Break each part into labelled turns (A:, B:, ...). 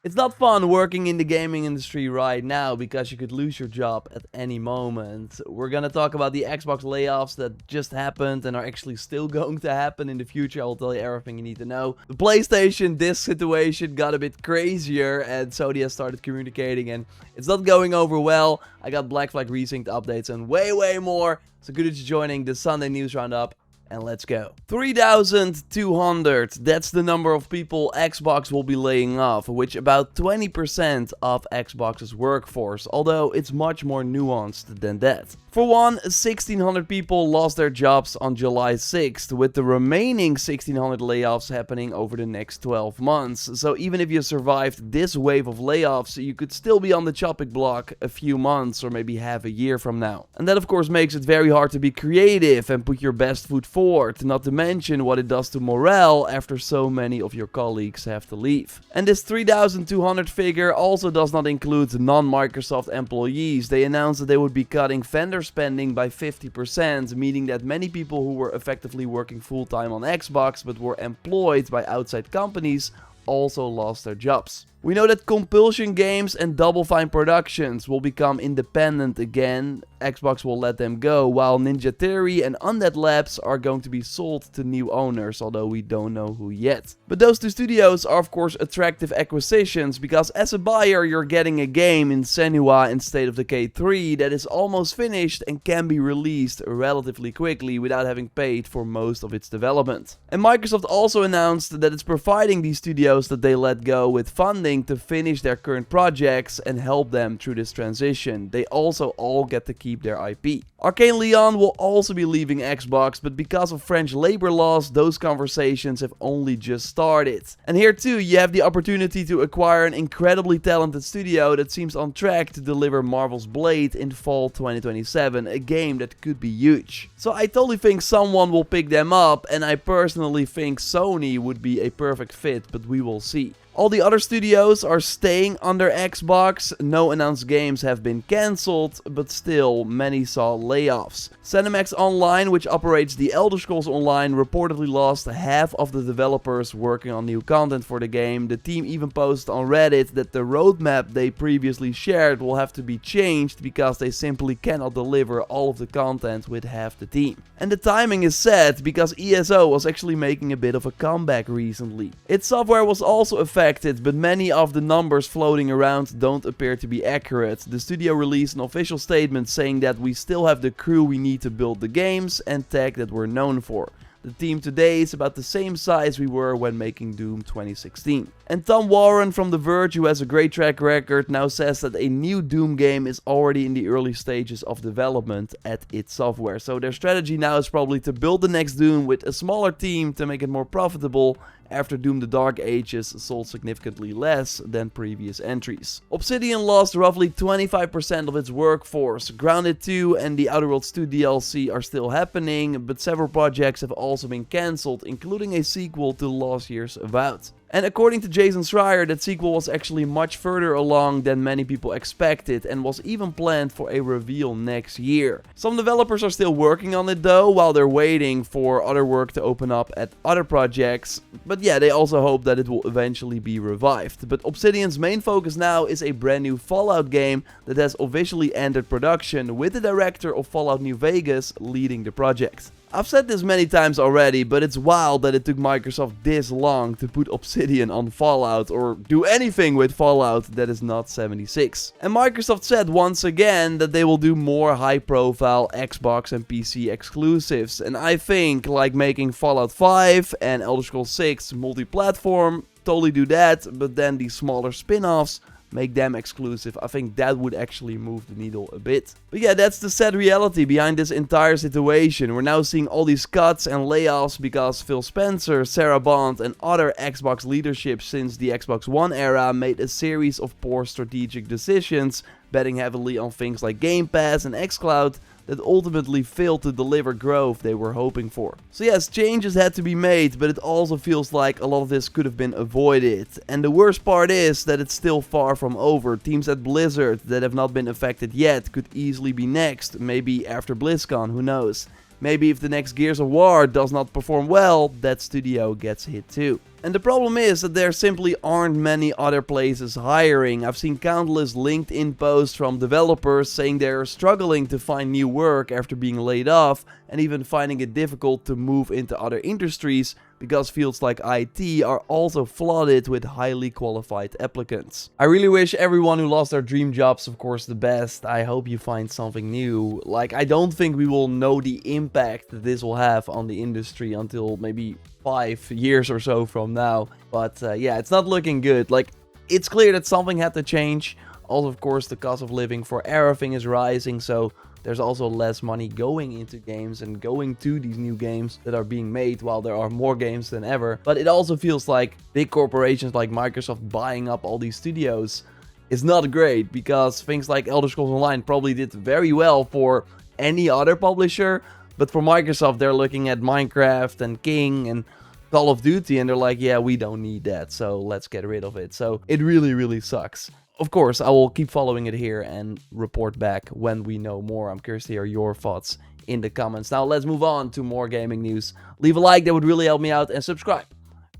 A: It's not fun working in the gaming industry right now because you could lose your job at any moment. We're gonna talk about the Xbox layoffs that just happened and are actually still going to happen in the future. I will tell you everything you need to know. The PlayStation disc situation got a bit crazier and Sony has started communicating and it's not going over well. I got Black Flag Resynced updates and way more. So good that you're joining the Sunday News Roundup. And let's go. 3,200, that's the number of people Xbox will be laying off, which about 20% of Xbox's workforce, although it's much more nuanced than that. For one, 1,600 people lost their jobs on July 6th, with the remaining 1,600 layoffs happening over the next 12 months. So even if you survived this wave of layoffs, you could still be on the chopping block a few months or maybe half a year from now. And that of course makes it very hard to be creative and put your best foot forward, not to mention what it does to morale after so many of your colleagues have to leave. And this 3,200 figure also does not include non-Microsoft employees. They announced that they would be cutting vendor spending by 50%, meaning that many people who were effectively working full-time on Xbox but were employed by outside companies also lost their jobs. We know that Compulsion Games and Double Fine Productions will become independent again. Xbox will let them go, while Ninja Theory and Undead Labs are going to be sold to new owners, although we don't know who yet. But those two studios are of course attractive acquisitions, because as a buyer you're getting a game in Senua and State of Decay 3 that is almost finished and can be released relatively quickly without having paid for most of its development. And Microsoft also announced that it's providing these studios that they let go with funding to finish their current projects and help them through this transition. They also all get to keep their IP. Arcane Leon will also be leaving Xbox, but because of French labor laws, those conversations have only just started. And here too, you have the opportunity to acquire an incredibly talented studio that seems on track to deliver Marvel's Blade in fall 2027, a game that could be huge. So I totally think someone will pick them up, and I personally think Sony would be a perfect fit, but we will see. All the other studios are staying under Xbox, no announced games have been cancelled, but still many saw layoffs. ZeniMax Online, which operates the Elder Scrolls Online, reportedly lost half of the developers working on new content for the game. The team even posted on Reddit that the roadmap they previously shared will have to be changed because they simply cannot deliver all of the content with half the team. And the timing is sad because ESO was actually making a bit of a comeback recently. Its software was also affected, but many of the numbers floating around don't appear to be accurate. The studio released an official statement saying that we still have the crew we need to build the games and tech that we're known for. The team today is about the same size we were when making Doom 2016. And Tom Warren from The Verge, who has a great track record, now says that a new Doom game is already in the early stages of development at id Software. So their strategy now is probably to build the next Doom with a smaller team to make it more profitable, after Doom the Dark Ages sold significantly less than previous entries. Obsidian lost roughly 25% of its workforce. Grounded 2 and the Outer Worlds 2 DLC are still happening, but several projects have also been cancelled, including a sequel to last year's Avowed. And according to Jason Schreier, that sequel was actually much further along than many people expected and was even planned for a reveal next year. Some developers are still working on it though, while they're waiting for other work to open up at other projects. But yeah, they also hope that it will eventually be revived. But Obsidian's main focus now is a brand new Fallout game that has officially entered production, with the director of Fallout New Vegas leading the project. I've said this many times already, but it's wild that it took Microsoft this long to put Obsidian on Fallout or do anything with Fallout that is not 76. And Microsoft said once again that they will do more high-profile Xbox and PC exclusives. And I think, like making Fallout 5 and Elder Scrolls 6 multi-platform, totally do that, but then these smaller spin-offs, make them exclusive. I think that would actually move the needle a bit. But yeah, that's the sad reality behind this entire situation. We're now seeing all these cuts and layoffs because Phil Spencer, Sarah Bond and other Xbox leadership since the Xbox One era made a series of poor strategic decisions, betting heavily on things like Game Pass and xCloud that ultimately failed to deliver growth they were hoping for. So yes, changes had to be made, but it also feels like a lot of this could have been avoided. And the worst part is that it's still far from over. Teams at Blizzard that have not been affected yet could easily be next, maybe after BlizzCon, who knows. Maybe if the next Gears of War does not perform well, that studio gets hit too. And the problem is that there simply aren't many other places hiring. I've seen countless LinkedIn posts from developers saying they're struggling to find new work after being laid off, and even finding it difficult to move into other industries because fields like IT are also flooded with highly qualified applicants. I really wish everyone who lost their dream jobs, of course, the best. I hope you find something new. Like, I don't think we will know the impact that this will have on the industry until maybe 5 years or so from now. But yeah, it's not looking good. Like, it's clear that something had to change. Also, of course, the cost of living for everything is rising, so there's also less money going into games and going to these new games that are being made, while there are more games than ever. But it also feels like big corporations like Microsoft buying up all these studios is not great, because things like Elder Scrolls Online probably did very well for any other publisher, but for Microsoft, they're looking at Minecraft and King and Call of Duty, and they're like, yeah, we don't need that, so let's get rid of it. So it really, really sucks. Of course, I will keep following it here and report back when we know more. I'm curious to hear your thoughts in the comments. Now, let's move on to more gaming news. Leave a like, that would really help me out, and subscribe,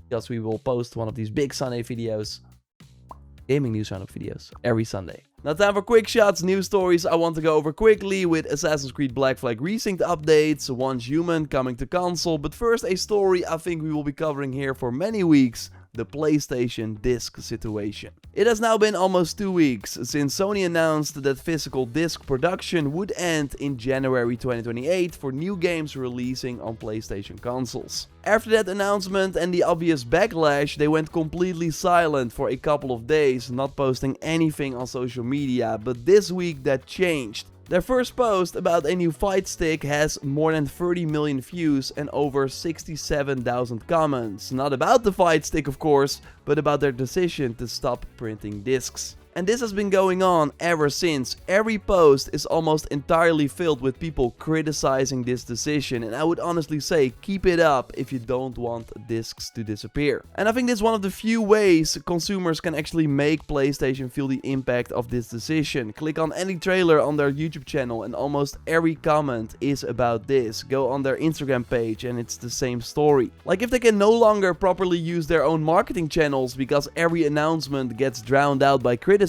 A: because we will post one of these big Sunday videos, gaming news roundup videos, every Sunday. Now, time for quick shots, news stories I want to go over quickly, with Assassin's Creed Black Flag Resynced updates, Once Human coming to console. But first, a story I think we will be covering here for many weeks: the PlayStation disc situation. It has now been almost 2 weeks since Sony announced that physical disc production would end in January 2028 for new games releasing on PlayStation consoles. After that announcement and the obvious backlash, they went completely silent for a couple of days, not posting anything on social media, but this week that changed. Their first post about a new fight stick has more than 30 million views and over 67,000 comments. Not about the fight stick, of course, but about their decision to stop printing discs. And this has been going on ever since. Every post is almost entirely filled with people criticizing this decision, and I would honestly say keep it up if you don't want discs to disappear. And I think this is one of the few ways consumers can actually make PlayStation feel the impact of this decision. Click on any trailer on their YouTube channel and almost every comment is about this. Go on their Instagram page and it's the same story. Like, if they can no longer properly use their own marketing channels because every announcement gets drowned out by criticism,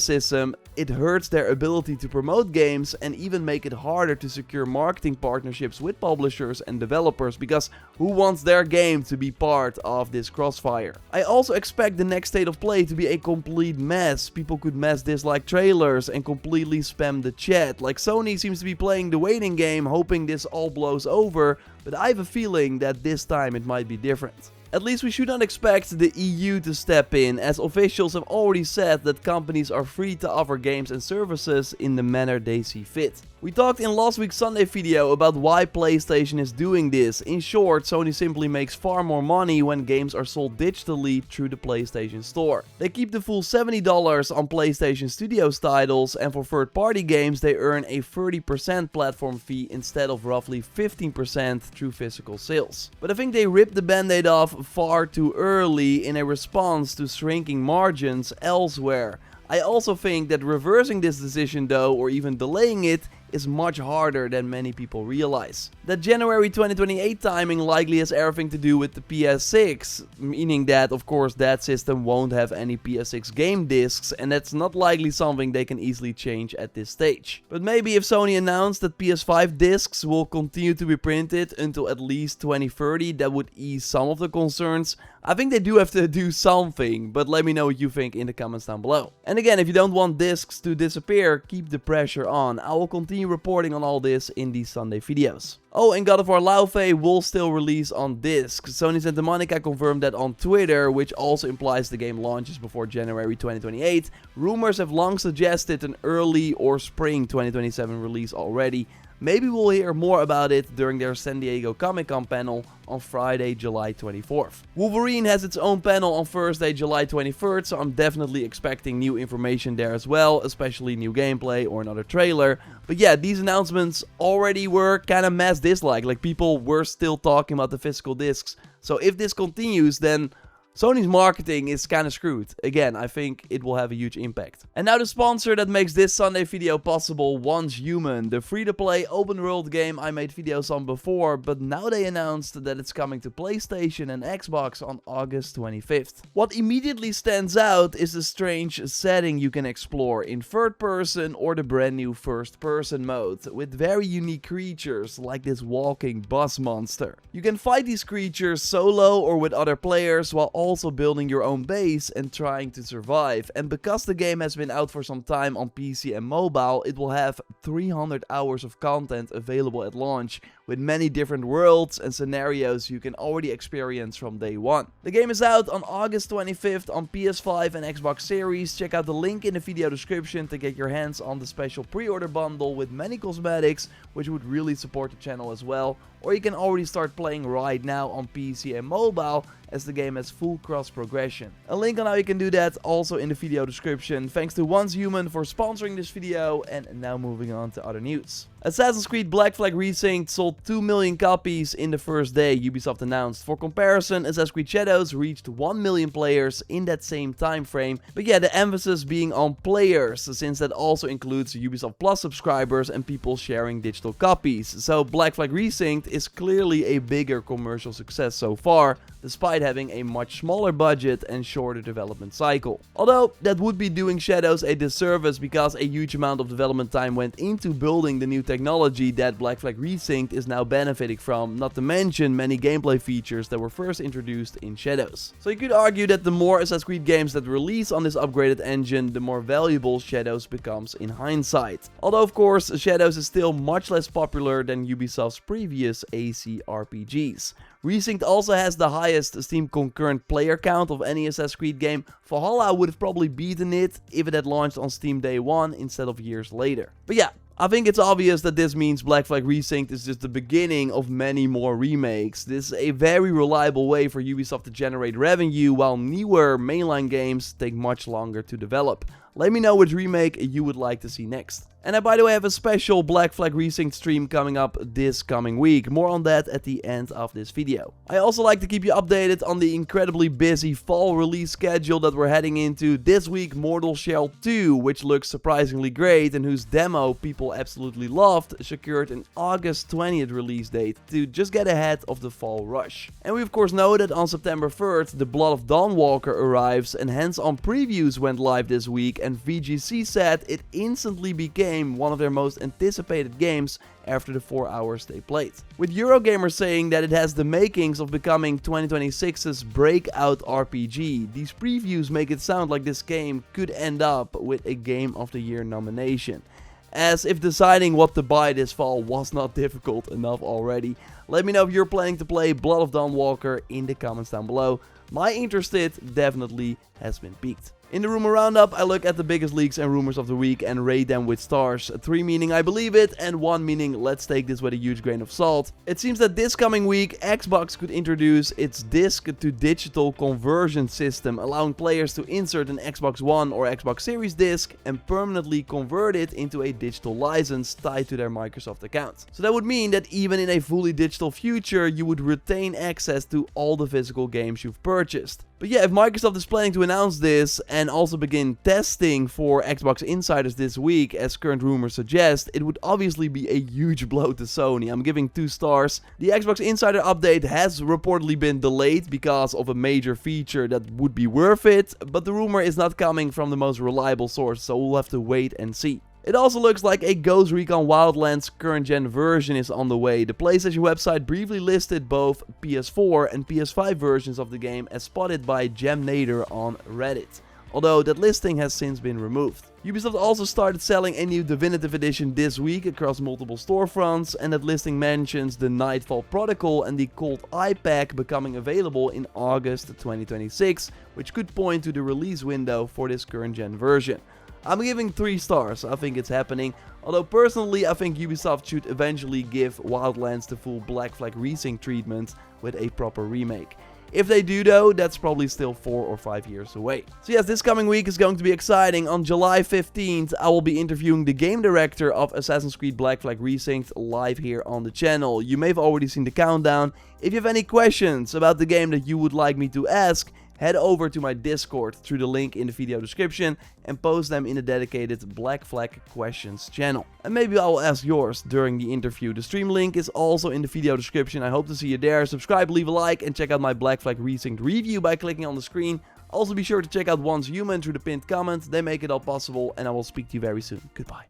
A: it hurts their ability to promote games and even make it harder to secure marketing partnerships with publishers and developers, because who wants their game to be part of this crossfire? I also expect the next state of play to be a complete mess. People could mass dislike trailers and completely spam the chat. Like, Sony seems to be playing the waiting game, hoping this all blows over, but I have a feeling that this time it might be different. At least we should not expect the EU to step in, as officials have already said that companies are free to offer games and services in the manner they see fit. We talked in last week's Sunday video about why PlayStation is doing this. In short, Sony simply makes far more money when games are sold digitally through the PlayStation Store. They keep the full $70 on PlayStation Studios titles, and for third-party games they earn a 30% platform fee instead of roughly 15% through physical sales. But I think they ripped the band-aid off far too early in a response to shrinking margins elsewhere. I also think that reversing this decision though, or even delaying it, is much harder than many people realize. That January 2028 timing likely has everything to do with the PS6, meaning that of course that system won't have any PS6 game discs, and that's not likely something they can easily change at this stage. But maybe if Sony announced that PS5 discs will continue to be printed until at least 2030, that would ease some of the concerns. I think they do have to do something, but let me know what you think in the comments down below. And again, if you don't want discs to disappear, keep the pressure on. I will continue reporting on all this in these Sunday videos. Oh, and God of War Laufey will still release on disc. Sony Santa Monica confirmed that on Twitter, which also implies the game launches before January 2028. Rumors have long suggested an early or spring 2027 release already. Maybe we'll hear more about it during their San Diego Comic-Con panel on Friday, July 24th. Wolverine has its own panel on Thursday, July 23rd, so I'm definitely expecting new information there as well, especially new gameplay or another trailer. But yeah, these announcements already were kind of mass dislike, like people were still talking about the physical discs. So if this continues, then Sony's marketing is kinda screwed. Again, I think it will have a huge impact. And now the sponsor that makes this Sunday video possible, Once Human, the free-to-play open-world game I made videos on before, but now they announced that it's coming to PlayStation and Xbox on August 25th. What immediately stands out is the strange setting you can explore in third person or the brand new first person mode, with very unique creatures like this walking boss monster. You can fight these creatures solo or with other players while also building your own base and trying to survive. And because the game has been out for some time on PC and mobile, it will have 300 hours of content available at launch, with many different worlds and scenarios you can already experience from day one. The game is out on August 25th on PS5 and Xbox Series. Check out the link in the video description to get your hands on the special pre-order bundle with many cosmetics, which would really support the channel as well. Or you can already start playing right now on PC and mobile, as the game has full cross progression. A link on how you can do that also in the video description. Thanks to Once Human for sponsoring this video, and now moving on to other news. Assassin's Creed Black Flag Resynced sold 2 million copies in the first day, Ubisoft announced. For comparison, Assassin's Creed Shadows reached 1 million players in that same time frame. But yeah, the emphasis being on players, since that also includes Ubisoft Plus subscribers and people sharing digital copies. So Black Flag Resynced is clearly a bigger commercial success so far, despite having a much smaller budget and shorter development cycle. Although that would be doing Shadows a disservice, because a huge amount of development time went into building the new technology that Black Flag Resynced is now benefiting from, not to mention many gameplay features that were first introduced in Shadows. So you could argue that the more Assassin's Creed games that release on this upgraded engine, the more valuable Shadows becomes in hindsight. Although of course Shadows is still much less popular than Ubisoft's previous AC RPGs. Resynced also has the highest Steam concurrent player count of any Assassin's Creed game. Valhalla would have probably beaten it if it had launched on Steam day one instead of years later. But yeah, I think it's obvious that this means Black Flag Resynced is just the beginning of many more remakes. This is a very reliable way for Ubisoft to generate revenue, while newer mainline games take much longer to develop. Let me know which remake you would like to see next. And I, by the way, have a special Black Flag Resynced stream coming up this coming week. More on that at the end of this video. I also like to keep you updated on the incredibly busy fall release schedule that we're heading into. This week, Mortal Shell 2, which looks surprisingly great and whose demo people absolutely loved, secured an August 20th release date to just get ahead of the fall rush. And we of course know that on September 3rd, the Blood of Dawnwalker arrives, and hands-on previews went live this week, and VGC said it instantly became one of their most anticipated games after the 4 hours they played. With Eurogamer saying that it has the makings of becoming 2026's breakout RPG, these previews make it sound like this game could end up with a Game of the Year nomination. As if deciding what to buy this fall was not difficult enough already. Let me know if you're planning to play Blood of Dawnwalker in the comments down below. My interest definitely has been piqued. In the rumor roundup, I look at the biggest leaks and rumors of the week and rate them with stars. 3 meaning I believe it, and 1 meaning let's take this with a huge grain of salt. It seems that this coming week, Xbox could introduce its disc-to-digital conversion system, allowing players to insert an Xbox One or Xbox Series disc and permanently convert it into a digital license tied to their Microsoft account. So that would mean that even in a fully digital future, you would retain access to all the physical games you've purchased. But yeah, if Microsoft is planning to announce this and also begin testing for Xbox insiders this week, as current rumors suggest, it would obviously be a huge blow to Sony. I'm giving 2 stars. The Xbox Insider update has reportedly been delayed because of a major feature that would be worth it, but the rumor is not coming from the most reliable source, so we'll have to wait and see. It also looks like a Ghost Recon Wildlands current gen version is on the way. The PlayStation website briefly listed both PS4 and PS5 versions of the game as spotted by Gemnator on Reddit, although that listing has since been removed. Ubisoft also started selling a new Definitive Edition this week across multiple storefronts, and that listing mentions the Nightfall Protocol and the Cold Eye Pack becoming available in August 2026, which could point to the release window for this current gen version. I'm giving 3 stars, I think it's happening, although personally I think Ubisoft should eventually give Wildlands the full Black Flag Resynced treatment with a proper remake. If they do though, that's probably still 4 or 5 years away. So yes, this coming week is going to be exciting. On July 15th, I will be interviewing the game director of Assassin's Creed Black Flag Resynced live here on the channel. You may have already seen the countdown. If you have any questions about the game that you would like me to ask, head over to my Discord through the link in the video description and post them in the dedicated Black Flag Questions channel. And maybe I will ask yours during the interview. The stream link is also in the video description. I hope to see you there. Subscribe, leave a like, and check out my Black Flag Resynced review by clicking on the screen. Also be sure to check out One's Human through the pinned comments. They make it all possible, and I will speak to you very soon. Goodbye.